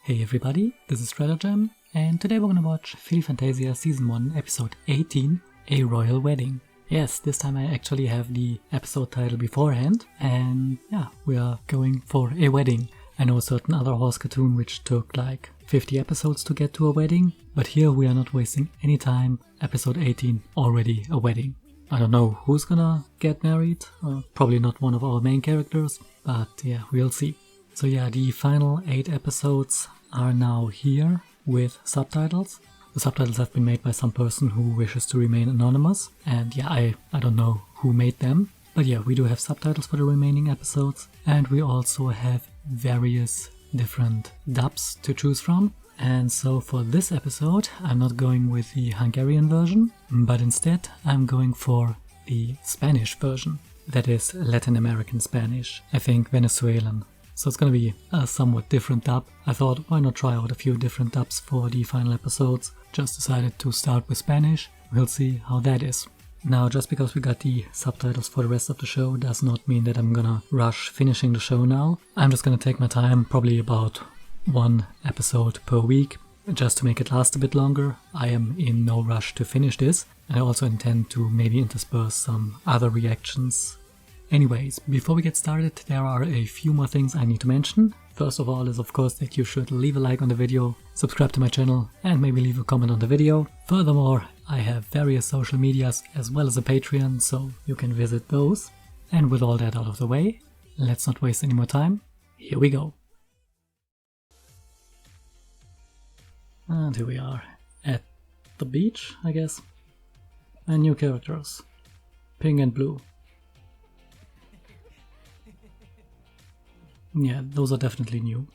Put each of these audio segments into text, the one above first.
Hey everybody, this is Jam, and today we're gonna watch Filly Funtasia Season 1, Episode 18, A Royal Wedding. Yes, this time I actually have the episode title beforehand, and yeah, we are going for a wedding. I know a certain other horse cartoon which took like 50 episodes to get to a wedding, but here we are not wasting any time. Episode 18, already a wedding. I don't know who's gonna get married, probably not one of our main characters, but yeah, we'll see. So yeah, the final 8 episodes are now here with subtitles. The subtitles have been made by some person who wishes to remain anonymous, and yeah, I don't know who made them. But yeah, we do have subtitles for the remaining episodes, and we also have various different dubs to choose from. And so for this episode, I'm not going with the Hungarian version, but instead I'm going for the Spanish version. That is Latin American Spanish, I think Venezuelan. So it's gonna be a somewhat different dub. I thought, why not try out a few different dubs for the final episodes? Just decided to start with Spanish. We'll see how that is. Now, just because we got the subtitles for the rest of the show does not mean that I'm gonna rush finishing the show now. I'm just gonna take my time, probably about 1 episode per week, just to make it last a bit longer. I am in no rush to finish this, and I also intend to maybe intersperse some other reactions. Anyways, before we get started, there are a few more things I need to mention. First of all is of course that you should leave a like on the video, subscribe to my channel, and maybe leave a comment on the video. Furthermore, I have various social medias as well as a Patreon, so you can visit those. And with all that out of the way, let's not waste any more time. Here we go. And here we are at the beach, I guess. And new characters. Pink and blue. Yeah, those are definitely new.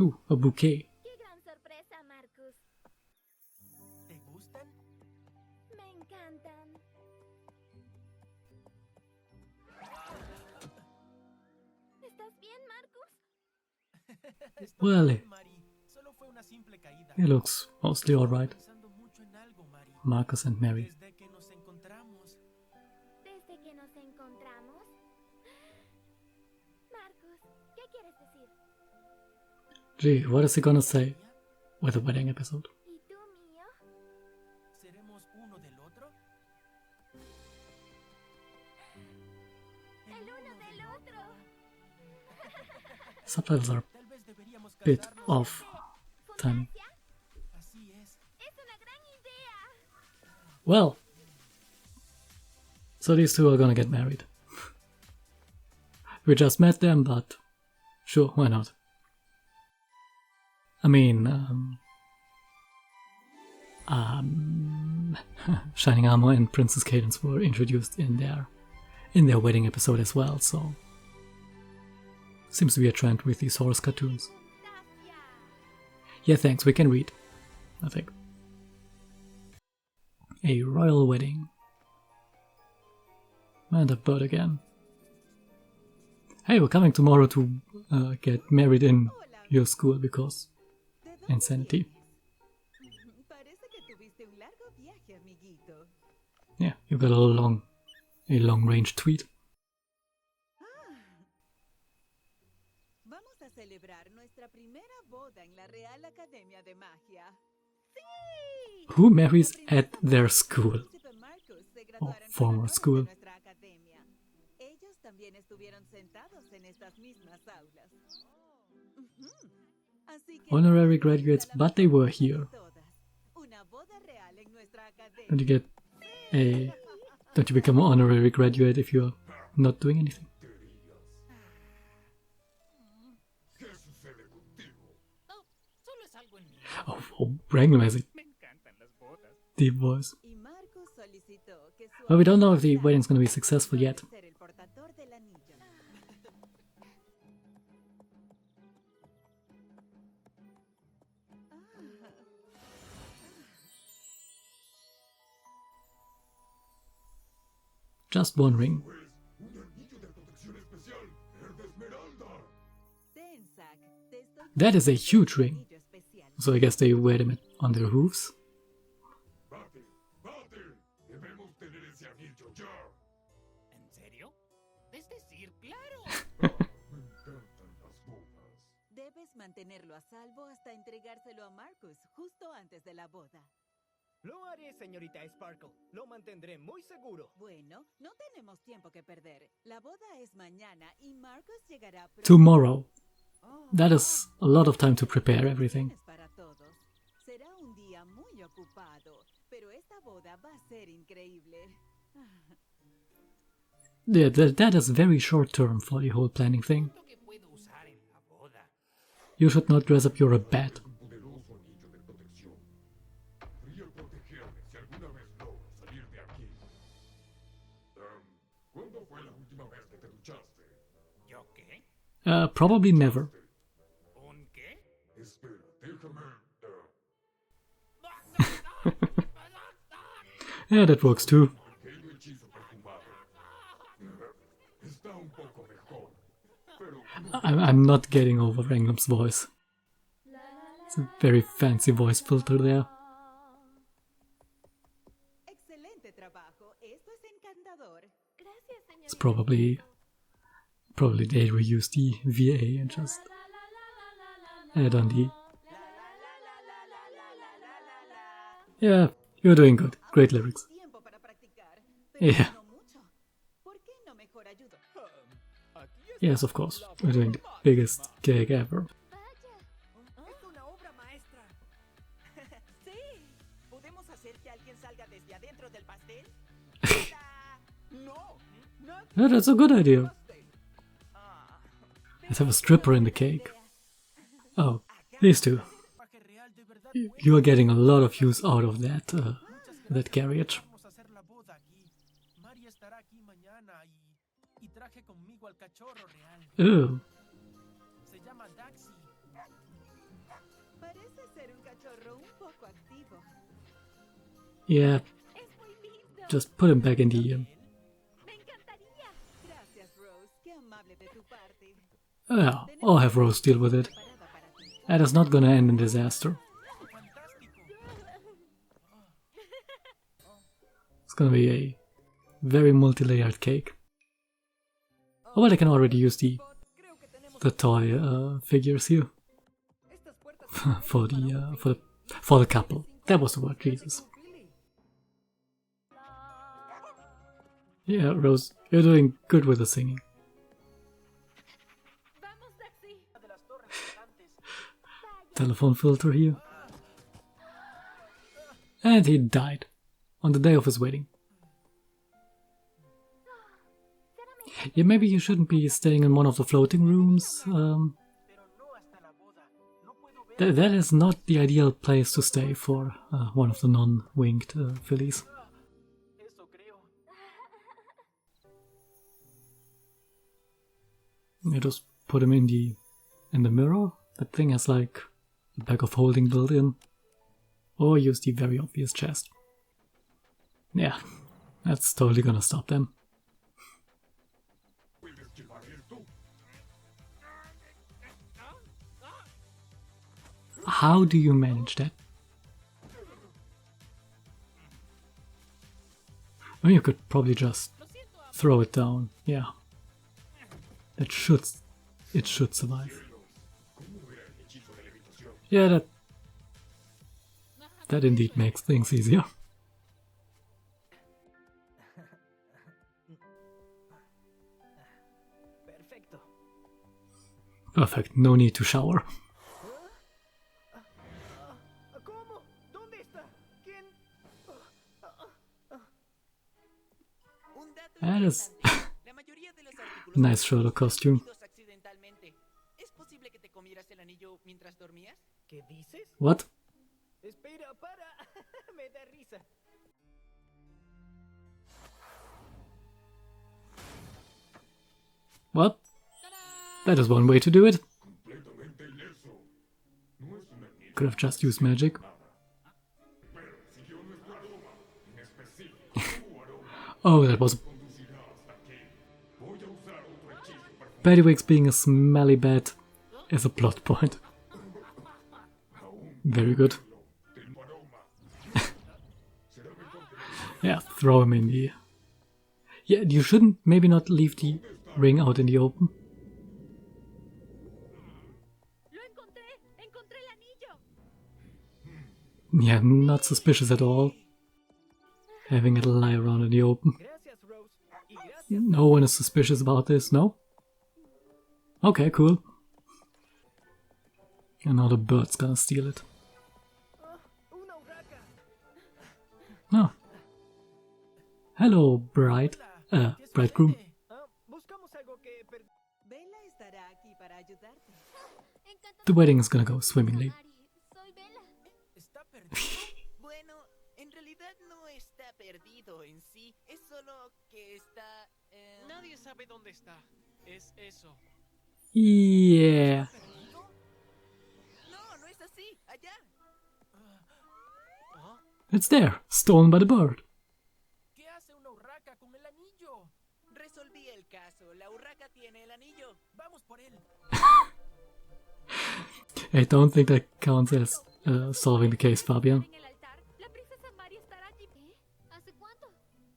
Ooh, a bouquet. ¡Qué gran sorpresa, Marcus! ¿Te gustan? Me encantan. ¿Estás bien, Marcus? Well, Mari, solo fue una simple caída. he looks mostly alright. Pensando mucho en algo, Mari. Marcus and Mary. Desde que nos encontramos. ¿Desde que nos encontramos? Marcus, ¿qué quieres decir? Gee, what is he gonna say with the wedding episode? ¿Y tú, mío? ¿Seremos uno del otro? El uno del otro. Subtitles are Tal vez deberíamos a bit casarnos. off timing. ¿Funtasia? Así es. Es una gran idea. Well, so these two are gonna get married. We just met them, but sure, why not? I mean, Shining Armor and Princess Cadence were introduced in their wedding episode as well, so seems to be a trend with these horse cartoons. Funtasia. Yeah, thanks, we can read, I think. A royal wedding. And a bird again. Hey, we're coming tomorrow to get married in your school because insanity. Parece que tuviste un largo viaje, amiguito. Yeah, you got a long-range tweet. Vamos a celebrar nuestra primera boda en la Real Academia de Magia. Who marries at their school? Príncipe Marcus se Or graduaron con former honores school. de nuestra academia. Ellos también estuvieron sentados en estas mismas aulas. Ujú. Así que Honorary graduates, but they were here. todas. Una boda real en nuestra academia. Don't you become an honorary graduate if you're not doing anything? Solo es algo en mí. Oh, Wrangler has a Me encantan las bodas. deep voice. Y Marcus solicitó que su Well, we don't know if the amiga wedding's gonna be successful yet. ser el portador del anillo. Just one ring. Ten, Zack, te estoy That is a huge ring. anillo especial. So I guess they wear them on their hooves. ¿En serio? Es decir, claro. Me encantan las bodas. Debes mantenerlo a salvo hasta entregárselo a Marcus justo antes de la boda. Lo haré, señorita Sparkle. Lo mantendré muy seguro. Bueno, no tenemos tiempo que perder. La boda es mañana y Marcus llegará pronto. Tomorrow. That is a lot of time to prepare everything. Para todos. Será un día muy ocupado, pero esta boda va a ser increíble. Yeah, that is very short term for the whole planning thing. Lo que puedo usar en la boda. You should not dress up your bat. Un poderoso anillo de protección. Podría protegerme si alguna vez logro salir de aquí. ¿Cuándo fue la última vez que te duchaste? ¿Yo qué? Probably never. ¿Un qué? Espera, déjame... Yeah, that works too. pequeño hechizo perfumado. Está un poco mejor. Pero... I'm not getting over Ranglam's voice. It's a very fancy voice filter there. Excelente trabajo. Esto es encantador. Gracias, señorita. It's probably they reused the VA and just add on the... Yeah, you're doing good. Great lyrics. Tiempo para practicar, pero Yeah. no mucho. ¿Por qué no mejor ayudo? Yes, of course. We're doing the biggest gig ever. Es una obra maestra. Sí. ¿Podemos hacer que alguien salga desde adentro del pastel? No. Yeah, that's a good idea. Let's have a stripper in the cake. Oh, these two. Paje real de verdad. You are getting a lot of use out of that carriage. Vamos a hacer la boda aquí. Mari estará aquí mañana y traje conmigo al cachorro real. Ooh. Se llama Daxi. Parece ser un cachorro un poco activo. Yeah, Es muy lindo. just put him back in the... Me encantaría. Gracias, Rose. Qué amable de tu parte. Yeah, I'll have Rose deal with it. Preparada para ti. That is not gonna end in disaster. It's gonna be a very multi-layered cake. Oh well, I can already use the toy figures here for the couple. That was the word, Jesus. Yeah, Rose, you're doing good with the singing. Vamos, Daxi. Telephone filter here. And he died on the day of his wedding. Yeah, maybe you shouldn't be staying in one of the floating rooms. That is not the ideal place to stay for one of the non-winged fillies. Eso creo. You just put him in the mirror. That thing has like a bag of holding built in. Or use the very obvious chest. Yeah, that's totally gonna stop them. ¿Puedes llevar esto? How do you manage that? Well, you could probably just throw it down. Yeah, it should survive. Yeah, that indeed makes things easier. Perfecto. Perfect. No need to shower. ¿Cómo? ¿Dónde está? ¿Quién? Un dato That is La mayoría de los artículos nice Sherlock costume. producidos accidentalmente. ¿Es posible que te comieras el anillo mientras dormías? ¿Qué dices? What? Espera, para. Me da risa. What? That is one way to do it. Completamente ileso. No es un anillo. Could have just used magic. Pero siguió nuestro aroma. En específico, tu aroma Oh, that was conducirá hasta aquí. Voy a usar otro hechizo perfumado. Battywig's being a smelly bat is a plot point. Very good. Tu aroma. Será mejor que Yeah, throw him in the... Yeah, you shouldn't maybe not leave the ring out in the open. ¡Lo encontré! ¡Encontré el anillo! Yeah, not suspicious at all. Having it lie around in the open. Gracias, Rose. Y gracias. No one is suspicious about this, no? Okay, cool. And now the bird's gonna steal it. Una urraca. Oh. Hello, bride. Bridegroom. Buscamos algo que Bella estará aquí para ayudarte. The wedding is gonna go swimmingly. Soy Bella. ¿Está perdido? Bueno, en realidad no está perdido en sí, es solo que está... Nadie sabe dónde está. Es eso. Yeah. ¿Perdido? No, no es así, allá. ¿Ah? It's there, stolen by the bird. ¿Qué hace una urraca con el anillo? Resolví el caso, la urraca tiene el anillo. Vamos por él. I don't think that counts as solving the case, Fabian. En el altar, la princesa María estará allí. ¿Eh? ¿Hace cuánto?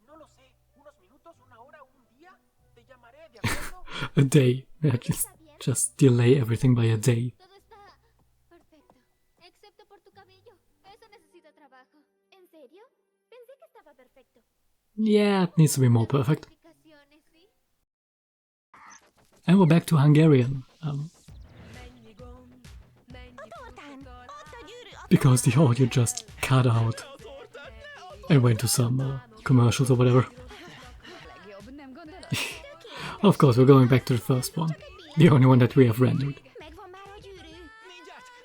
No lo sé. ¿Unos minutos, una hora, un día? Te llamaré, ¿de acuerdo? A day. Yeah, just delay everything by a day. Todo está perfecto. Excepto por tu cabello. Eso necesita trabajo. ¿En serio? Pensé que estaba perfecto. Yeah, it needs to be more perfect. Modificaciones, ¿sí? And we're back to Hungarian. Because the audio just cut out and went to some commercials or whatever. Of course, we're going back to the first one. The only one that we have rendered. Megvan már a gyűrű?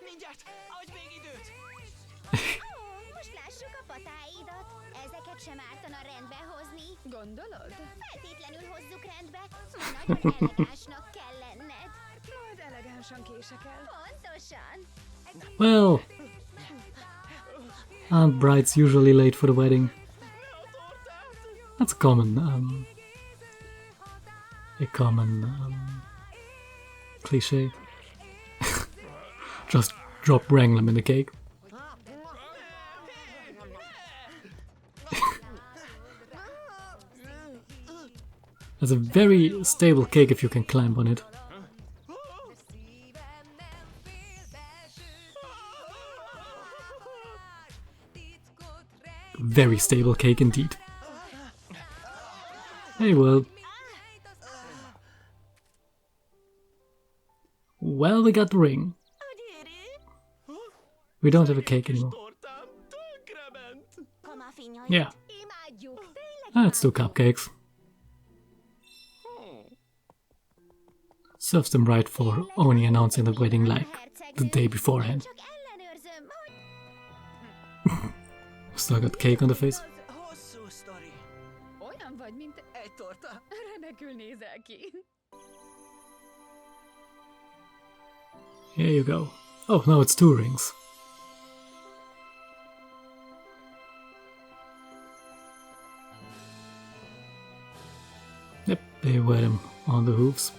Mindjárt, adj még időt! Most lássuk a patáidat. Ezeket sem ártana rendbe hozni. Gondolod? Feltétlenül hozzuk rendbe. Nagyon elegánsnak kell lenned. Majd elegánsan kések el. Pontosan. Well, aren't brides usually late for the wedding? That's a common cliche. Just drop Wranglem in the cake. It's a very stable cake if you can climb on it. Very stable cake indeed. Hey, well. Well, we got the ring. We don't have a cake anymore. Yeah. Let's do cupcakes. Serves them right for only announcing the wedding like the day beforehand. Still got cake on the face. Hosszú sztori. Olyan vagy, mint Egy torta. remekül nézel ki. Here you go. Oh, now it's 2 rings. Yep, they wear them on the hooves.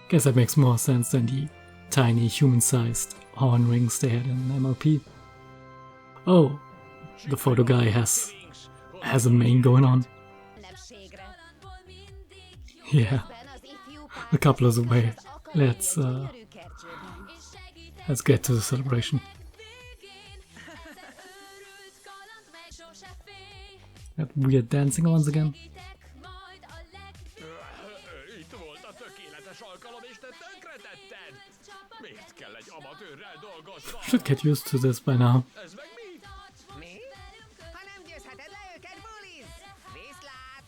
Guess that makes more sense than the tiny human-sized horn rings they had in MLP. Oh, the photo guy has a main going on. Yeah, the couple is away. Let's get to the celebration. That weird dancing once again. Itt volt a tökéletes alkalom, és te tönkretetted! Miért kell egy amatőrrel dolgoznom? Should get used to this by now. Ez meg mi? Mi? Ha nem győzheted le őket, buliz! Viszlát!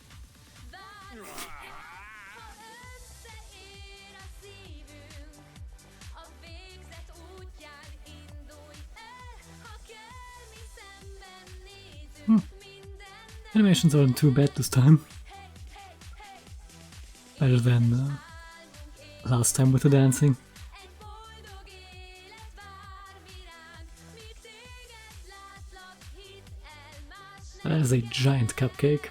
Animations aren't too bad this time. Better than last time with the dancing. That is a giant cupcake.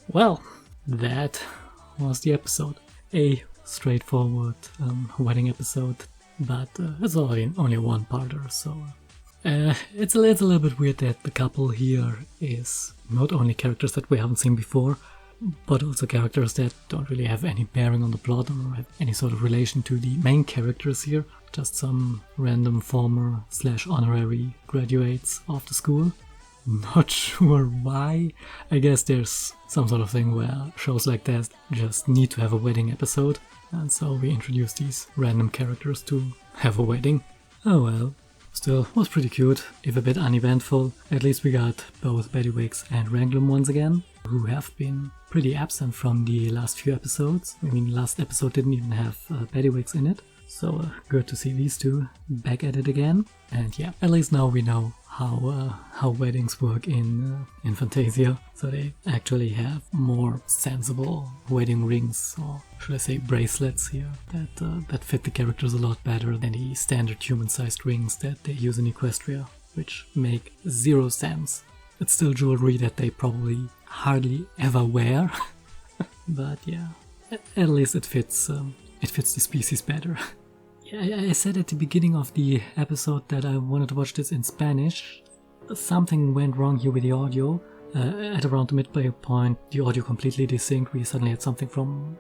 Well, that was the episode. A straightforward wedding episode but it's only a one-parter, so it's a little bit weird that the couple here is not only characters that we haven't seen before, but also characters that don't really have any bearing on the plot or have any sort of relation to the main characters here. Just some random former / honorary graduates of the school. Not sure why. I guess there's some sort of thing where shows like that just need to have a wedding episode, and so we introduce these random characters to have a wedding. Oh well. Still, was pretty cute, if a bit uneventful. At least we got both Baddywicks and Wranglum once again, who have been pretty absent from the last few episodes. I mean, last episode didn't even have Baddywicks in it, so good to see these two back at it again. And yeah, at least now we know how weddings work in Fantasia, so they actually have more sensible wedding rings, or should I say bracelets here, that fit the characters a lot better than the standard human-sized rings that they use in Equestria, which make zero sense. It's still jewelry that they probably hardly ever wear, but yeah, at least it fits the species better. I said at the beginning of the episode that I wanted to watch this in Spanish. Something went wrong here with the audio. At around the midway point, the audio completely desynced. We suddenly had something from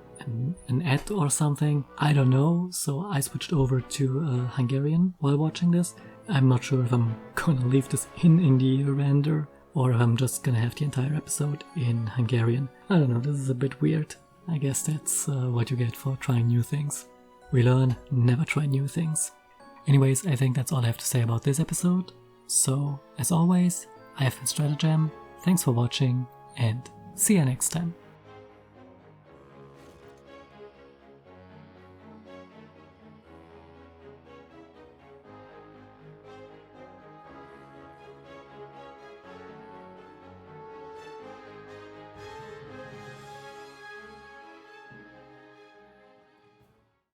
an ad or something. I don't know, so I switched over to Hungarian while watching this. I'm not sure if I'm gonna leave this in the render, or if I'm just gonna have the entire episode in Hungarian. I don't know, this is a bit weird. I guess that's what you get for trying new things. We learn, never try new things. Anyways, I think that's all I have to say about this episode. So, as always, I have been Stratagem, thanks for watching, and see you next time.